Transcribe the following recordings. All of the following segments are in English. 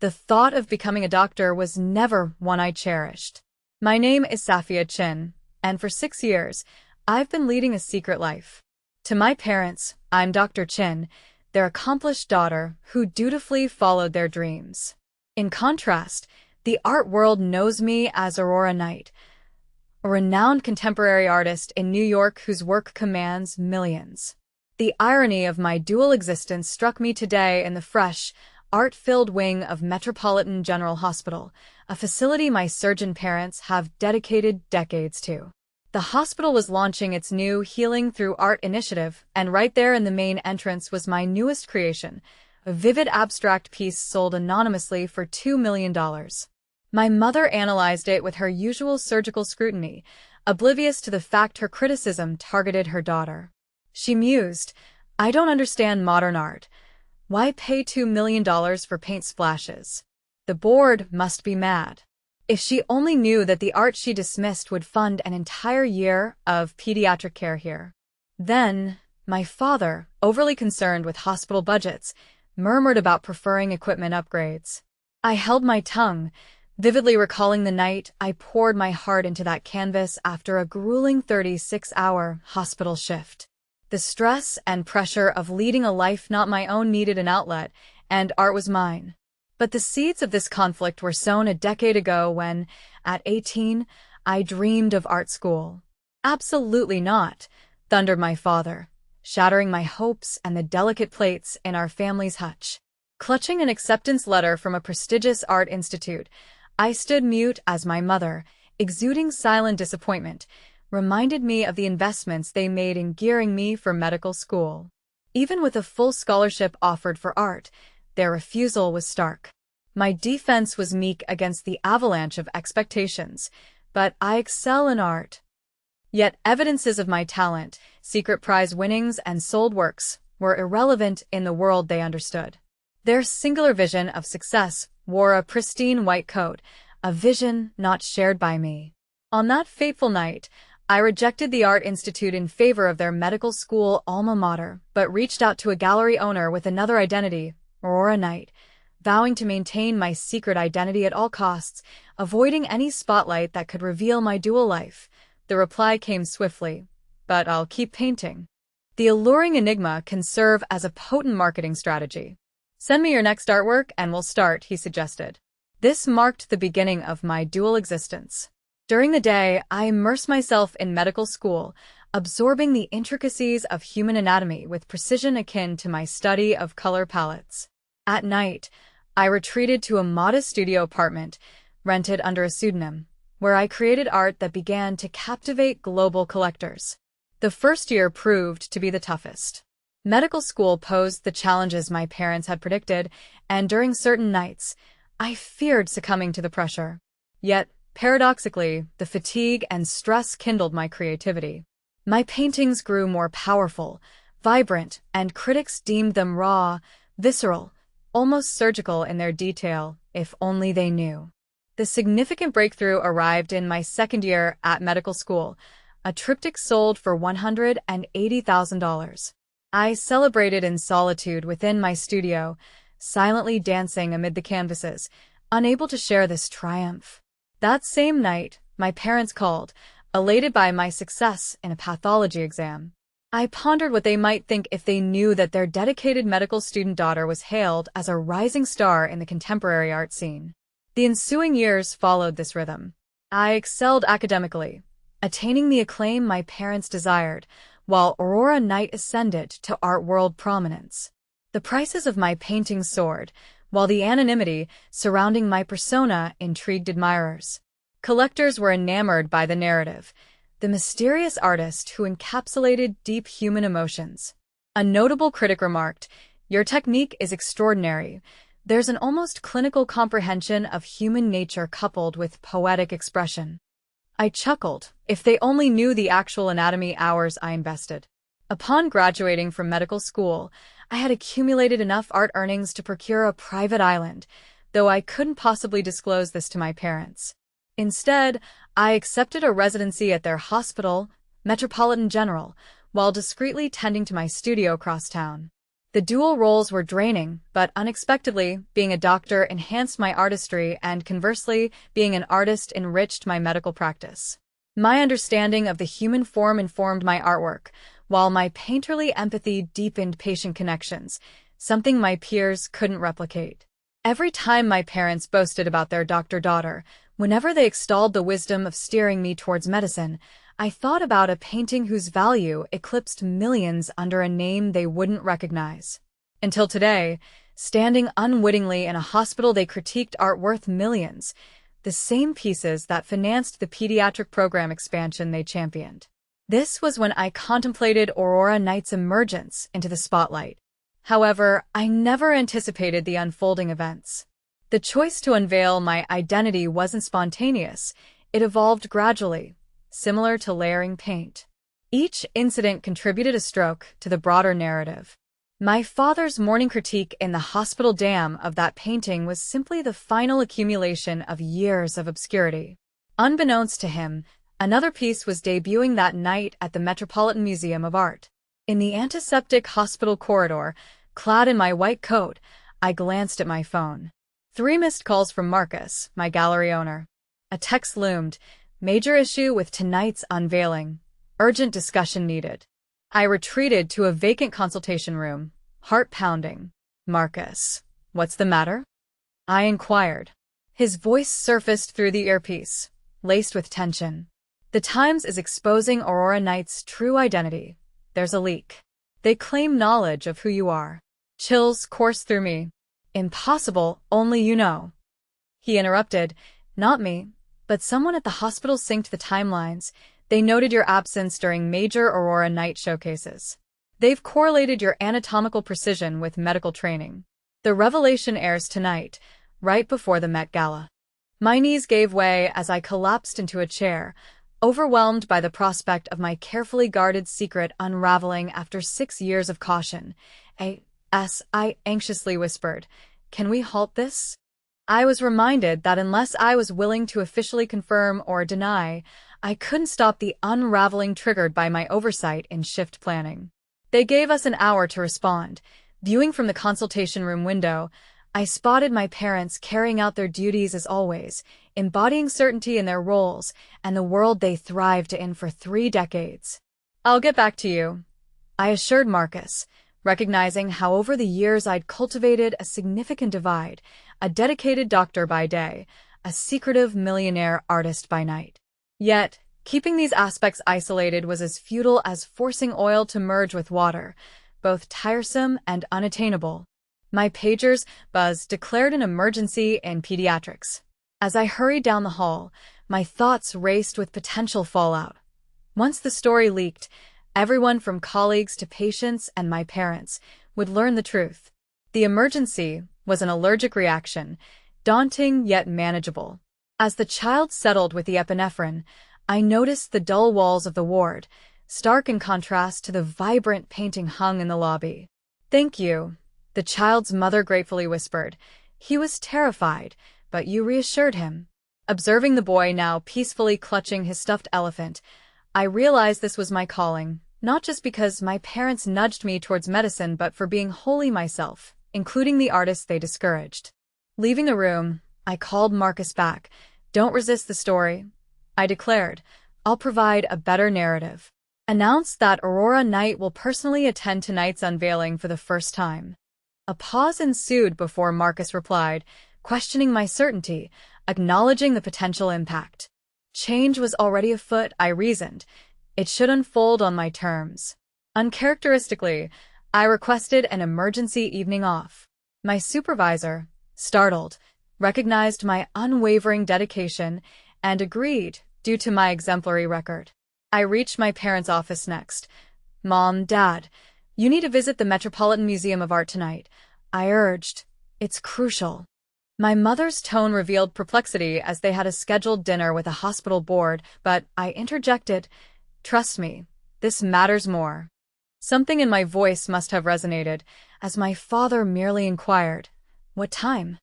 The thought of becoming a doctor was never one I cherished. My name is Safia Chin, and for 6 years, I've been leading a secret life. To my parents, I'm Dr. Chin, their accomplished daughter who dutifully followed their dreams. In contrast, the art world knows me as Aurora Knight, a renowned contemporary artist in New York whose work commands millions. The irony of my dual existence struck me today in the fresh, art-filled wing of Metropolitan General Hospital, a facility my surgeon parents have dedicated decades to. The hospital was launching its new Healing Through Art initiative, and right there in the main entrance was my newest creation, a vivid abstract piece sold anonymously for $2 million. My mother analyzed it with her usual surgical scrutiny, oblivious to the fact her criticism targeted her daughter. She mused, "I don't understand modern art. Why pay $2 million for paint splashes? The board must be mad." If she only knew that the art she dismissed would fund an entire year of pediatric care here. Then, my father, overly concerned with hospital budgets, murmured about preferring equipment upgrades. I held my tongue, vividly recalling the night I poured my heart into that canvas after a grueling 36-hour hospital shift. The stress and pressure of leading a life not my own needed an outlet, and art was mine. But the seeds of this conflict were sown a decade ago when, at 18, I dreamed of art school. "Absolutely not," thundered my father, shattering my hopes and the delicate plates in our family's hutch. Clutching an acceptance letter from a prestigious art institute, I stood mute as my mother, exuding silent disappointment, reminded me of the investments they made in gearing me for medical school. Even with a full scholarship offered for art, their refusal was stark. My defense was meek against the avalanche of expectations, but I excel in art. Yet evidences of my talent, secret prize winnings, and sold works were irrelevant in the world they understood. Their singular vision of success wore a pristine white coat, a vision not shared by me. On that fateful night, I rejected the Art Institute in favor of their medical school alma mater, but reached out to a gallery owner with another identity, Aurora Knight, vowing to maintain my secret identity at all costs, avoiding any spotlight that could reveal my dual life. The reply came swiftly, "But I'll keep painting." The alluring enigma can serve as a potent marketing strategy. "Send me your next artwork and we'll start," he suggested. This marked the beginning of my dual existence. During the day, I immersed myself in medical school, absorbing the intricacies of human anatomy with precision akin to my study of color palettes. At night, I retreated to a modest studio apartment, rented under a pseudonym, where I created art that began to captivate global collectors. The first year proved to be the toughest. Medical school posed the challenges my parents had predicted, and during certain nights, I feared succumbing to the pressure. Yet, paradoxically, the fatigue and stress kindled my creativity. My paintings grew more powerful, vibrant, and critics deemed them raw, visceral, almost surgical in their detail, if only they knew. The significant breakthrough arrived in my second year at medical school. A triptych sold for $180,000. I celebrated in solitude within my studio, silently dancing amid the canvases, unable to share this triumph. That same night, my parents called, elated by my success in a pathology exam. I pondered what they might think if they knew that their dedicated medical student daughter was hailed as a rising star in the contemporary art scene. The ensuing years followed this rhythm. I excelled academically, attaining the acclaim my parents desired, while Aurora Knight ascended to art world prominence. The prices of my paintings soared, while the anonymity surrounding my persona intrigued admirers. Collectors were enamored by the narrative, the mysterious artist who encapsulated deep human emotions. A notable critic remarked, "Your technique is extraordinary. There's an almost clinical comprehension of human nature coupled with poetic expression." I chuckled, if they only knew the actual anatomy hours I invested. Upon graduating from medical school, I had accumulated enough art earnings to procure a private island, though I couldn't possibly disclose this to my parents. Instead, I accepted a residency at their hospital, Metropolitan General, while discreetly tending to my studio across town. The dual roles were draining, but unexpectedly, being a doctor enhanced my artistry and conversely, being an artist enriched my medical practice. My understanding of the human form informed my artwork, while my painterly empathy deepened patient connections, something my peers couldn't replicate. Every time my parents boasted about their doctor-daughter, whenever they extolled the wisdom of steering me towards medicine, I thought about a painting whose value eclipsed millions under a name they wouldn't recognize. Until today, standing unwittingly in a hospital they critiqued art worth millions, the same pieces that financed the pediatric program expansion they championed. This was when I contemplated Aurora Knight's emergence into the spotlight. However, I never anticipated the unfolding events. The choice to unveil my identity wasn't spontaneous, it evolved gradually, similar to layering paint. Each incident contributed a stroke to the broader narrative. My father's morning critique in the hospital dam of that painting was simply the final accumulation of years of obscurity. Unbeknownst to him, another piece was debuting that night at the Metropolitan Museum of Art. In the antiseptic hospital corridor, clad in my white coat, I glanced at my phone. 3 missed calls from Marcus, my gallery owner. A text loomed, "Major issue with tonight's unveiling. Urgent discussion needed." I retreated to a vacant consultation room, heart pounding. "Marcus, what's the matter?" I inquired. His voice surfaced through the earpiece, laced with tension. "The Times is exposing Aurora Knight's true identity. There's a leak. They claim knowledge of who you are." Chills coursed through me. "Impossible, only you know." He interrupted. "Not me, but someone at the hospital synced the timelines. They noted your absence during major Aurora Knight showcases. They've correlated your anatomical precision with medical training. The revelation airs tonight, right before the Met Gala." My knees gave way as I collapsed into a chair, overwhelmed by the prospect of my carefully guarded secret unraveling after 6 years of caution. I anxiously whispered, "Can we halt this?" I was reminded that unless I was willing to officially confirm or deny, I couldn't stop the unraveling triggered by my oversight in shift planning. They gave us an hour to respond. Viewing from the consultation room window, I spotted my parents carrying out their duties as always, embodying certainty in their roles and the world they thrived in for 3 decades. "I'll get back to you," I assured Marcus, recognizing how over the years I'd cultivated a significant divide, a dedicated doctor by day, a secretive millionaire artist by night. Yet, keeping these aspects isolated was as futile as forcing oil to merge with water, both tiresome and unattainable. My pager's buzz declared an emergency in pediatrics. As I hurried down the hall, my thoughts raced with potential fallout. Once the story leaked, everyone from colleagues to patients and my parents would learn the truth. The emergency was an allergic reaction, daunting yet manageable. As the child settled with the epinephrine, I noticed the dull walls of the ward, stark in contrast to the vibrant painting hung in the lobby. "Thank you," the child's mother gratefully whispered. "He was terrified, but you reassured him." Observing the boy now peacefully clutching his stuffed elephant, I realized this was my calling, not just because my parents nudged me towards medicine but for being wholly myself, including the artists they discouraged. Leaving the room, I called Marcus back. "Don't resist the story," I declared. "I'll provide a better narrative." Announced that Aurora Knight will personally attend tonight's unveiling for the first time. A pause ensued before Marcus replied, questioning my certainty, acknowledging the potential impact. Change was already afoot, I reasoned. It should unfold on my terms. Uncharacteristically, I requested an emergency evening off. My supervisor, startled, recognized my unwavering dedication and agreed due to my exemplary record. I reached my parents' office next. "Mom, Dad, you need to visit the Metropolitan Museum of Art tonight," I urged. "It's crucial." My mother's tone revealed perplexity as they had a scheduled dinner with a hospital board, but I interjected, "Trust me, this matters more." Something in my voice must have resonated, as my father merely inquired, "What time?"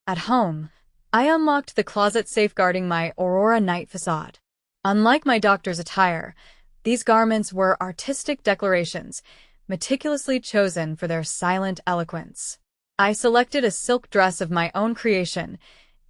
At home, I unlocked the closet safeguarding my Aurora Knight facade. Unlike my doctor's attire, these garments were artistic declarations, meticulously chosen for their silent eloquence. I selected a silk dress of my own creation,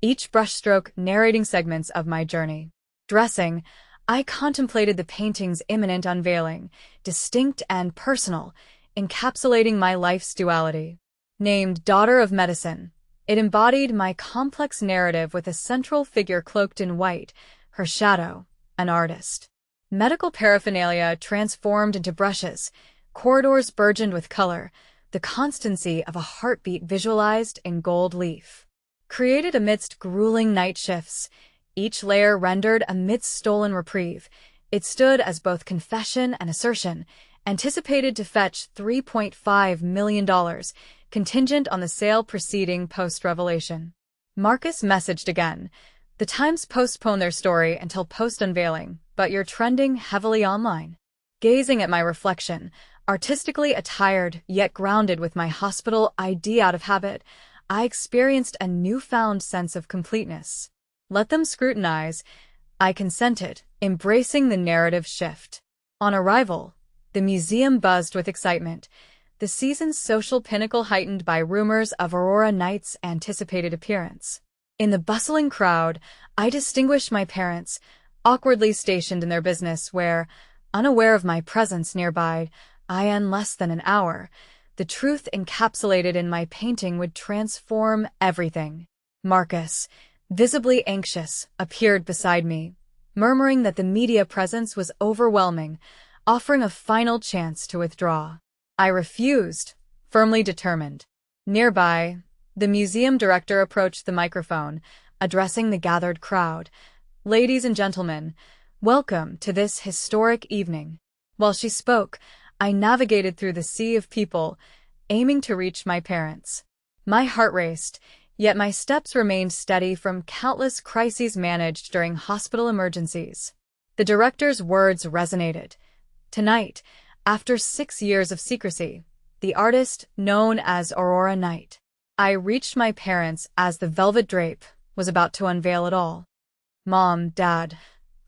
each brushstroke narrating segments of my journey. Dressing, I contemplated the painting's imminent unveiling, distinct and personal, encapsulating my life's duality. Named Daughter of Medicine, it embodied my complex narrative with a central figure cloaked in white, her shadow, an artist. Medical paraphernalia transformed into brushes, corridors burgeoned with color, the constancy of a heartbeat visualized in gold leaf. Created amidst grueling night shifts, each layer rendered amidst stolen reprieve, it stood as both confession and assertion, anticipated to fetch $3.5 million, contingent on the sale proceeding post-revelation. Marcus messaged again. The Times postponed their story until post-unveiling, but you're trending heavily online. Gazing at my reflection, artistically attired yet grounded with my hospital ID out of habit, I experienced a newfound sense of completeness. Let them scrutinize. I consented, embracing the narrative shift. On arrival, the museum buzzed with excitement, the season's social pinnacle heightened by rumors of Aurora Knight's anticipated appearance. In the bustling crowd, I distinguished my parents, awkwardly stationed in their business where, unaware of my presence nearby, in less than an hour, the truth encapsulated in my painting would transform everything. Marcus, visibly anxious, appeared beside me, murmuring that the media presence was overwhelming, offering a final chance to withdraw. I refused, firmly determined. Nearby, the museum director approached the microphone, addressing the gathered crowd. "Ladies and gentlemen, welcome to this historic evening." While she spoke, I navigated through the sea of people, aiming to reach my parents. My heart raced, yet my steps remained steady from countless crises managed during hospital emergencies. The director's words resonated. Tonight, after 6 years of secrecy, the artist known as Aurora Knight. I reached my parents as the velvet drape was about to unveil it all. "Mom, Dad,"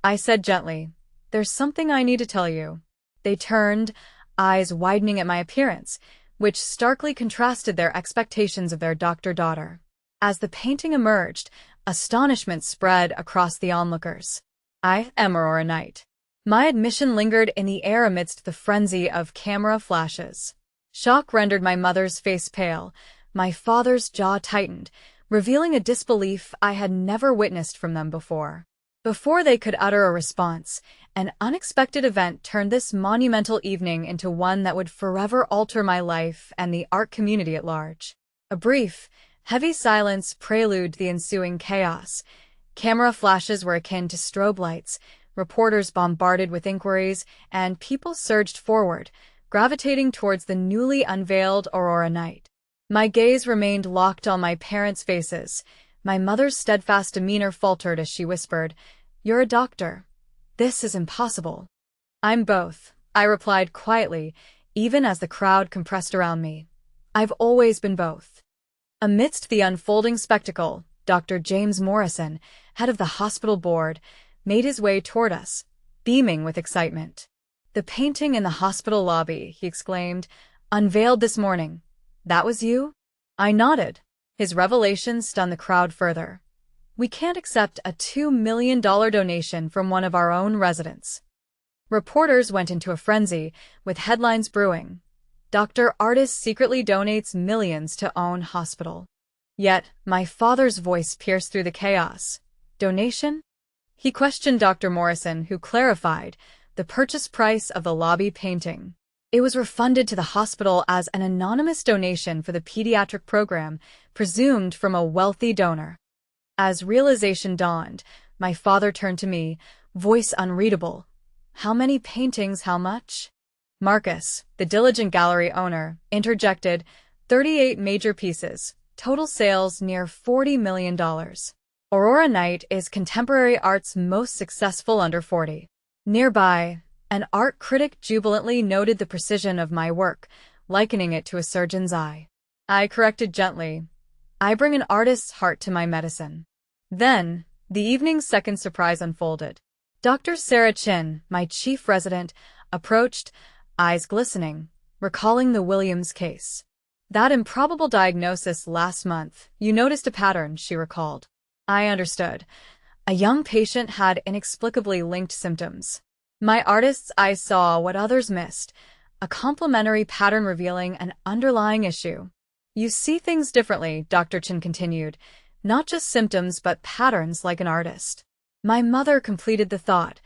I said gently, "there's something I need to tell you." They turned, eyes widening at my appearance, which starkly contrasted their expectations of their doctor-daughter. As the painting emerged, astonishment spread across the onlookers. I am Aurora Knight. My admission lingered in the air amidst the frenzy of camera flashes. Shock rendered my mother's face pale, my father's jaw tightened, revealing a disbelief I had never witnessed from them before. Before they could utter a response, an unexpected event turned this monumental evening into one that would forever alter my life and the art community at large. A brief, heavy silence preluded the ensuing chaos. Camera flashes were akin to strobe lights, reporters bombarded with inquiries, and people surged forward, gravitating towards the newly unveiled Aurora Knight. My gaze remained locked on my parents' faces. My mother's steadfast demeanor faltered as she whispered, "You're a doctor. This is impossible." "I'm both," I replied quietly, even as the crowd compressed around me. "I've always been both." Amidst the unfolding spectacle, Dr. James Morrison, head of the hospital board, made his way toward us, beaming with excitement. "The painting in the hospital lobby," he exclaimed, "unveiled this morning. That was you?" I nodded. His revelation stunned the crowd further. "We can't accept a $2 million donation from one of our own residents." Reporters went into a frenzy, with headlines brewing. "Dr. Artist secretly donates millions to own hospital." Yet, my father's voice pierced through the chaos. "Donation?" He questioned Dr. Morrison, who clarified the purchase price of the lobby painting. It was refunded to the hospital as an anonymous donation for the pediatric program, presumed from a wealthy donor. As realization dawned, my father turned to me, voice unreadable. "How many paintings, how much?" Marcus, the diligent gallery owner, interjected, 38 major pieces, total sales near $40 million. Aurora Knight is contemporary art's most successful under 40. Nearby, an art critic jubilantly noted the precision of my work, likening it to a surgeon's eye. I corrected gently, "I bring an artist's heart to my medicine." Then, the evening's second surprise unfolded. Dr. Safia Chin, my chief resident, approached, eyes glistening, recalling the Williams case. That improbable diagnosis last month. You noticed a pattern, she recalled. I understood. A young patient had inexplicably linked symptoms. My artist's eyes saw what others missed, a complementary pattern revealing an underlying issue. You see things differently, Dr. Chin continued. Not just symptoms, but patterns like an artist. My mother completed the thought,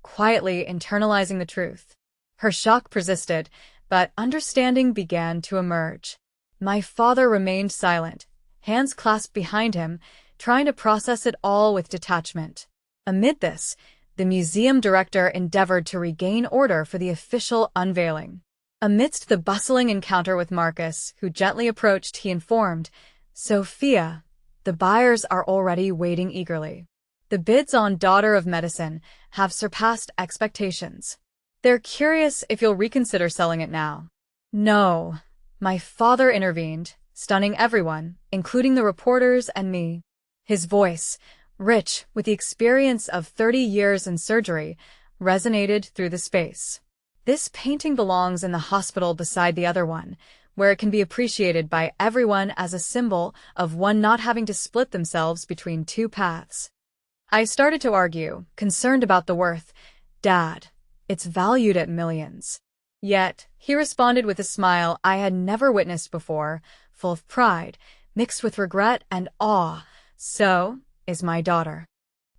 quietly internalizing the truth. Her shock persisted, but understanding began to emerge. My father remained silent, hands clasped behind him, trying to process it all with detachment. Amid this, the museum director endeavored to regain order for the official unveiling. Amidst the bustling encounter with Marcus, who gently approached, he informed, Safia, the buyers are already waiting eagerly. The bids on Daughter of Medicine have surpassed expectations. They're curious if you'll reconsider selling it now. No, my father intervened, stunning everyone, including the reporters and me. His voice, rich with the experience of 30 years in surgery, resonated through the space. This painting belongs in the hospital beside the other one, where it can be appreciated by everyone as a symbol of one not having to split themselves between two paths. I started to argue, concerned about the worth. Dad, it's valued at millions. Yet, he responded with a smile I had never witnessed before, full of pride, mixed with regret and awe. So is my daughter.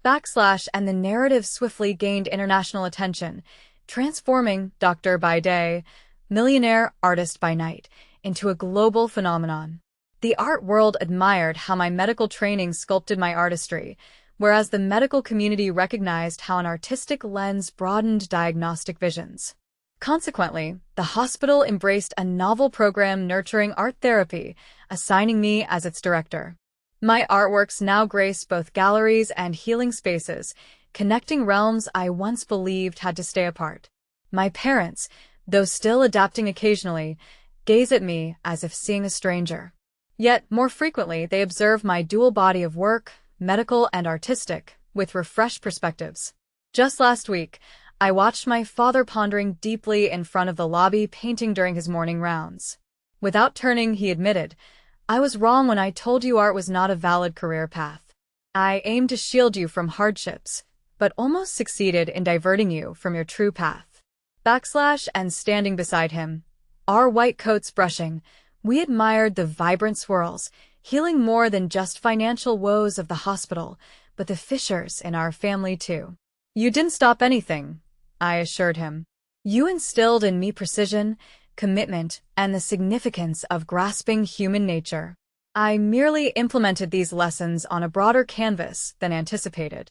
And the narrative swiftly gained international attention, transforming doctor by day, millionaire artist by night, into a global phenomenon. The art world admired how my medical training sculpted my artistry, whereas the medical community recognized how an artistic lens broadened diagnostic visions. Consequently, the hospital embraced a novel program nurturing art therapy, assigning me as its director. My artworks now grace both galleries and healing spaces, connecting realms I once believed had to stay apart. My parents, though still adapting occasionally, gaze at me as if seeing a stranger. Yet, more frequently, they observe my dual body of work, medical and artistic, with refreshed perspectives. Just last week, I watched my father pondering deeply in front of the lobby painting during his morning rounds. Without turning, he admitted, I was wrong when I told you art was not a valid career path. I aimed to shield you from hardships, but almost succeeded in diverting you from your true path. And standing beside him, our white coats brushing, we admired the vibrant swirls, healing more than just financial woes of the hospital, but the fissures in our family too. You didn't stop anything, I assured him. You instilled in me precision, commitment, and the significance of grasping human nature. I merely implemented these lessons on a broader canvas than anticipated.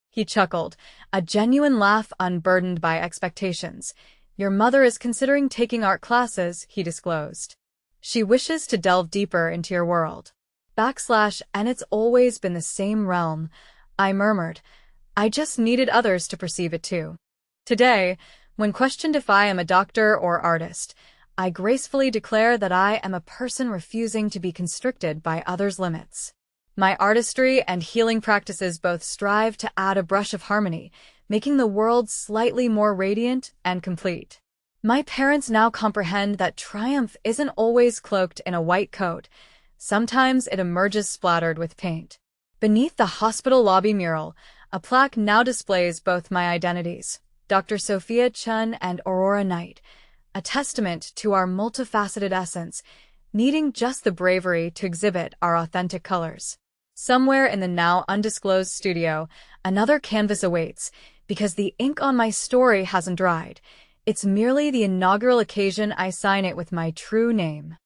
He chuckled, a genuine laugh unburdened by expectations. Your mother is considering taking art classes, he disclosed. She wishes to delve deeper into your world. And it's always been the same realm, I murmured. I just needed others to perceive it too. Today, when questioned if I am a doctor or artist, I gracefully declare that I am a person refusing to be constricted by others' limits. My artistry and healing practices both strive to add a brush of harmony, making the world slightly more radiant and complete. My parents now comprehend that triumph isn't always cloaked in a white coat. Sometimes it emerges splattered with paint. Beneath the hospital lobby mural, a plaque now displays both my identities, Dr. Safia Chin and Aurora Knight, a testament to our multifaceted essence, needing just the bravery to exhibit our authentic colors. Somewhere in the now undisclosed studio, another canvas awaits, because the ink on my story hasn't dried. It's merely the inaugural occasion I sign it with my true name.